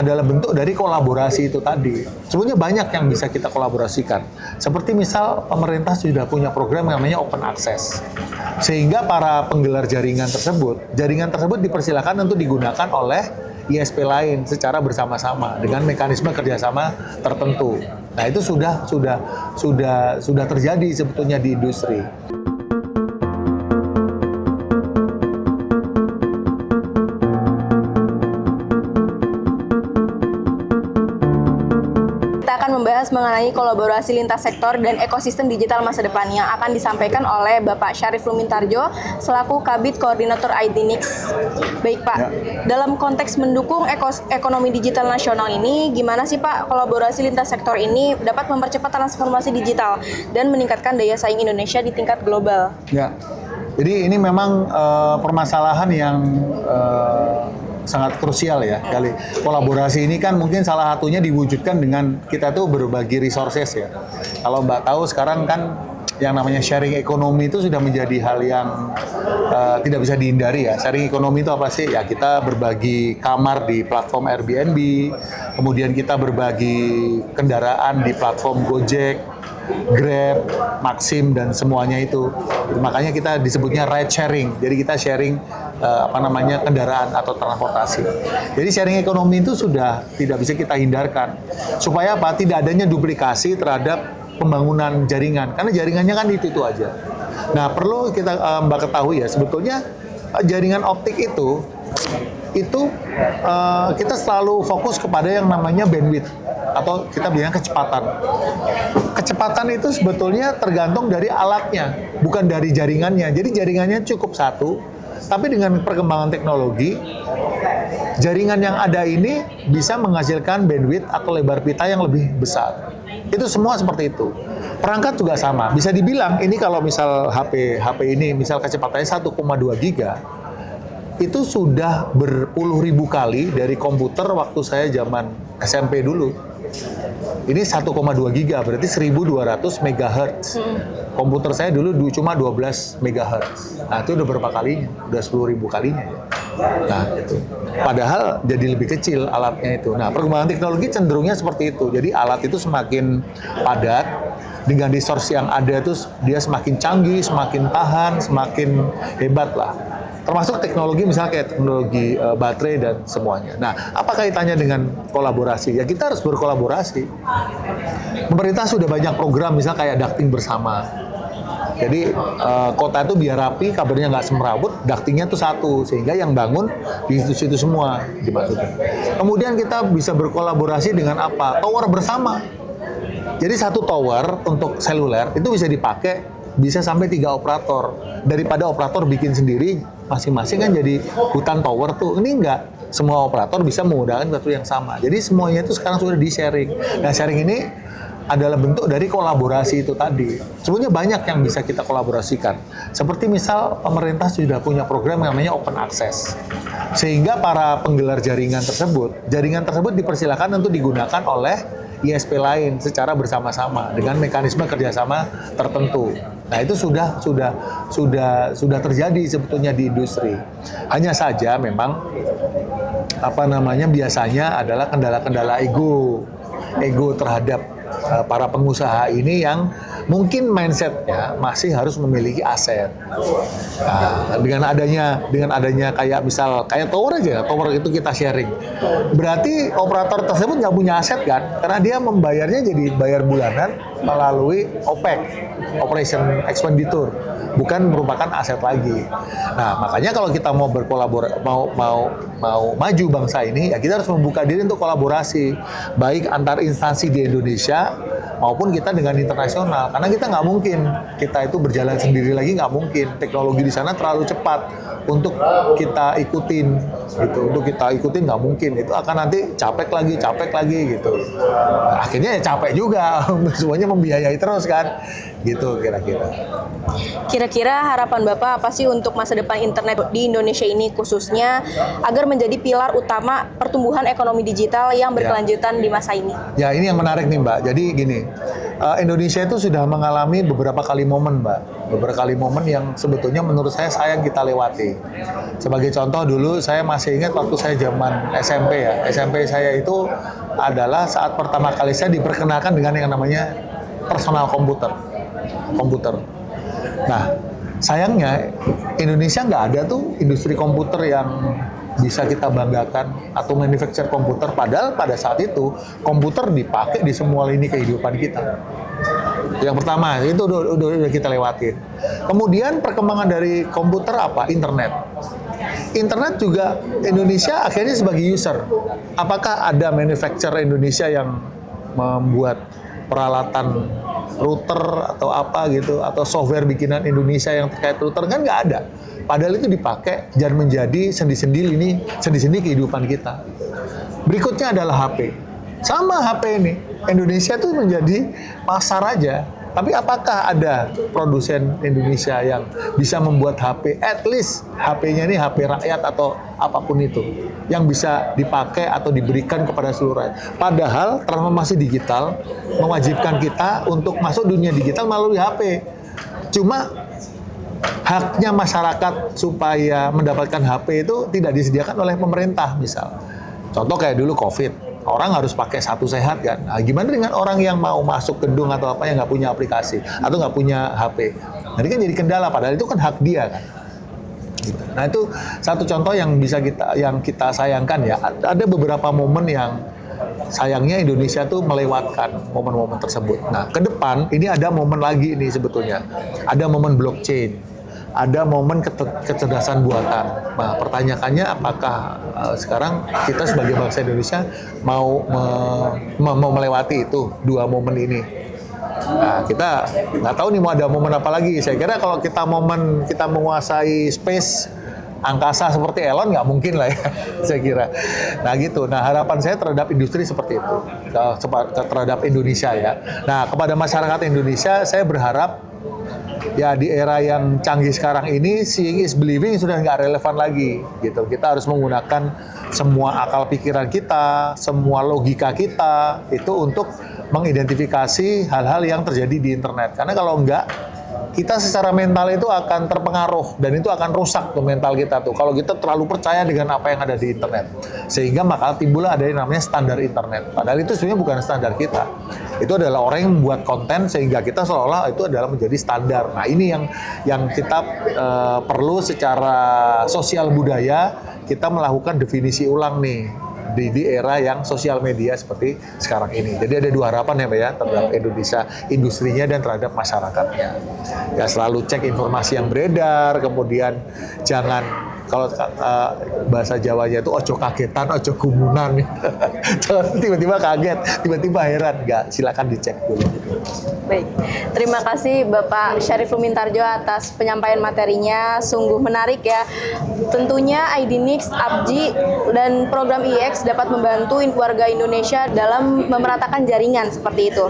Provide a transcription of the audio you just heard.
adalah bentuk dari kolaborasi itu tadi. Sebenarnya banyak yang bisa kita kolaborasikan. Seperti misal pemerintah sudah punya program yang namanya open access. Sehingga para penggelar jaringan tersebut dipersilakan untuk digunakan oleh ISP lain secara bersama-sama dengan mekanisme kerjasama tertentu. Nah, itu sudah terjadi sebetulnya di industri. Kita akan membahas mengenai kolaborasi lintas sektor dan ekosistem digital masa depan yang akan disampaikan oleh Bapak Syarif Lumintarjo selaku Kabid Koordinator IDNIX. Baik Pak, dalam konteks mendukung ekonomi digital nasional ini, gimana sih Pak kolaborasi lintas sektor ini dapat mempercepat transformasi digital dan meningkatkan daya saing Indonesia di tingkat global? Ya, jadi ini memang permasalahan yang sangat krusial ya. Kali kolaborasi ini kan mungkin salah satunya diwujudkan dengan kita tuh berbagi resources ya. Kalau Mbak tahu sekarang kan yang namanya sharing ekonomi itu sudah menjadi hal yang tidak bisa dihindari ya. Sharing ekonomi itu apa sih? Ya kita berbagi kamar di platform Airbnb, kemudian kita berbagi kendaraan di platform Gojek, Grab, Maxim, dan semuanya itu. Makanya kita disebutnya ride sharing. Jadi kita sharing kendaraan atau transportasi. Jadi sharing ekonomi itu sudah tidak bisa kita hindarkan. Supaya apa? Tidak adanya duplikasi terhadap pembangunan jaringan. Karena jaringannya kan itu aja. Nah, perlu kita Mbak ketahui ya, sebetulnya jaringan optik itu kita selalu fokus kepada yang namanya bandwidth atau kita bilang kecepatan. Kecepatan itu sebetulnya tergantung dari alatnya, bukan dari jaringannya. Jadi jaringannya cukup satu, tapi dengan perkembangan teknologi, jaringan yang ada ini bisa menghasilkan bandwidth atau lebar pita yang lebih besar. Itu semua seperti itu. Perangkat juga sama. Bisa dibilang ini kalau misal HP ini misal kecepatannya 1,2 giga, itu sudah berpuluh ribu kali dari komputer waktu saya zaman SMP dulu. Ini 1,2 giga, berarti 1200 MHz. Komputer saya dulu cuma 12 MHz. Nah, itu udah berapa kalinya? Udah 10.000 kalinya ya. Nah, itu. Padahal jadi lebih kecil alatnya itu. Nah, perkembangan teknologi cenderungnya seperti itu. Jadi alat itu semakin padat, dengan resource yang ada itu dia semakin canggih, semakin tahan, semakin hebat lah. Termasuk teknologi misalnya kayak teknologi baterai dan semuanya. Nah, apa kaitannya dengan kolaborasi? Ya kita harus berkolaborasi. Pemerintah sudah banyak program misalnya kayak ducting bersama. Jadi kota itu biar rapi, kabarnya nggak semrawut, ductingnya tuh satu. Sehingga yang bangun di situ semua dimaksudkan. Kemudian kita bisa berkolaborasi dengan apa? Tower bersama. Jadi satu tower untuk seluler itu bisa dipakai bisa sampai 3 operator. Daripada operator bikin sendiri, masing-masing kan jadi hutan tower tuh. Ini enggak. Semua operator bisa menggunakan satu yang sama. Jadi semuanya itu sekarang sudah di-sharing. Nah, sharing ini adalah bentuk dari kolaborasi itu tadi. Sebenarnya banyak yang bisa kita kolaborasikan. Seperti misal pemerintah sudah punya program yang namanya open access. Sehingga para penggelar jaringan tersebut dipersilakan untuk digunakan oleh ISP lain secara bersama-sama dengan mekanisme kerjasama tertentu. Nah, itu sudah terjadi sebetulnya di industri. Hanya saja memang biasanya adalah kendala-kendala ego terhadap para pengusaha ini yang mungkin mindsetnya masih harus memiliki aset. Nah, dengan adanya kayak misal kayak tower aja, tower itu kita sharing. Berarti operator tersebut nggak punya aset kan? Karena dia membayarnya jadi bayar bulanan melalui OPEX, Operation Expenditure, bukan merupakan aset lagi. Nah, makanya kalau kita mau berkolaborasi, mau maju bangsa ini, ya kita harus membuka diri untuk kolaborasi, baik antar instansi di Indonesia maupun kita dengan internasional. Karena kita nggak mungkin kita itu berjalan sendiri lagi, nggak mungkin. Teknologi di sana terlalu cepat untuk kita ikutin, gitu. Untuk kita ikutin nggak mungkin. Itu akan nanti capek lagi gitu. Nah, akhirnya ya capek juga, semuanya membiayai terus kan, gitu kira-kira. Kira-kira harapan Bapak apa sih untuk masa depan internet di Indonesia ini khususnya agar menjadi pilar utama pertumbuhan ekonomi digital yang berkelanjutan di masa ini? Ya, ini yang menarik nih Mbak. Jadi gini, Indonesia itu sudah mengalami beberapa kali momen Mbak. beberapa kali momen yang sebetulnya menurut saya sayang kita lewati. Sebagai contoh dulu saya masih ingat waktu saya zaman SMP ya. SMP saya itu adalah saat pertama kali saya diperkenalkan dengan yang namanya personal komputer. Nah, sayangnya Indonesia nggak ada tuh industri komputer yang bisa kita banggakan atau manufacture komputer, padahal pada saat itu komputer dipakai di semua lini kehidupan kita. Yang pertama itu udah kita lewatin. Kemudian perkembangan dari komputer apa? Internet juga Indonesia akhirnya sebagai user. Apakah ada manufacturer Indonesia yang membuat peralatan router atau apa gitu, atau software bikinan Indonesia yang terkait router? Kan nggak ada. Padahal itu dipakai dan menjadi sendi-sendi kehidupan kita. Berikutnya adalah HP. Sama HP ini, Indonesia tuh menjadi pasar aja. Tapi apakah ada produsen Indonesia yang bisa membuat HP, at least HP-nya ini HP rakyat atau apapun itu, yang bisa dipakai atau diberikan kepada seluruh rakyat. Padahal transformasi digital mewajibkan kita untuk masuk dunia digital melalui HP. Cuma haknya masyarakat supaya mendapatkan HP itu tidak disediakan oleh pemerintah, misal. Contoh kayak dulu COVID. Orang harus pakai satu sehat kan. Nah, gimana dengan orang yang mau masuk gedung atau apa yang nggak punya aplikasi atau nggak punya HP? Jadi kan jadi kendala. Padahal itu kan hak dia kan. Gitu. Nah itu satu contoh yang bisa kita sayangkan ya. Ada beberapa momen yang sayangnya Indonesia tuh melewatkan momen-momen tersebut. Nah ke depan ini ada momen lagi ini sebetulnya. Ada momen blockchain. Ada momen kecerdasan buatan. Nah, pertanyaannya apakah sekarang kita sebagai bangsa Indonesia mau melewati itu dua momen ini? Nah, kita nggak tahu nih mau ada momen apa lagi. Saya kira kalau kita menguasai space angkasa seperti Elon nggak mungkin lah ya, saya kira. Nah gitu. Nah harapan saya terhadap industri seperti itu, terhadap Indonesia ya. Nah kepada masyarakat Indonesia saya berharap ya di era yang canggih sekarang ini, seeing is believing sudah nggak relevan lagi gitu. Kita harus menggunakan semua akal pikiran kita, semua logika kita itu untuk mengidentifikasi hal-hal yang terjadi di internet. Karena kalau enggak, kita secara mental itu akan terpengaruh dan itu akan rusak tuh mental kita tuh. Kalau kita terlalu percaya dengan apa yang ada di internet, sehingga maka timbul ada yang namanya standar internet. Padahal itu sebenarnya bukan standar kita. Itu adalah orang yang membuat konten sehingga kita seolah-olah itu adalah menjadi standar. Nah ini yang kita perlu secara sosial budaya kita melakukan definisi ulang nih. Di era yang sosial media seperti sekarang ini. Jadi ada dua harapan ya Pak ya terhadap Indonesia, industrinya dan terhadap masyarakatnya. Ya selalu cek informasi yang beredar, kemudian jangan kalau bahasa Jawanya itu ojo kagetan, ojo gumunan. Jangan tiba-tiba kaget, tiba-tiba heran. Enggak, silakan dicek dulu. Baik, terima kasih Bapak Syarif Lumintarjo atas penyampaian materinya, sungguh menarik ya. Tentunya IDNIX, APJI, dan program IX dapat membantu warga Indonesia dalam memeratakan jaringan seperti itu.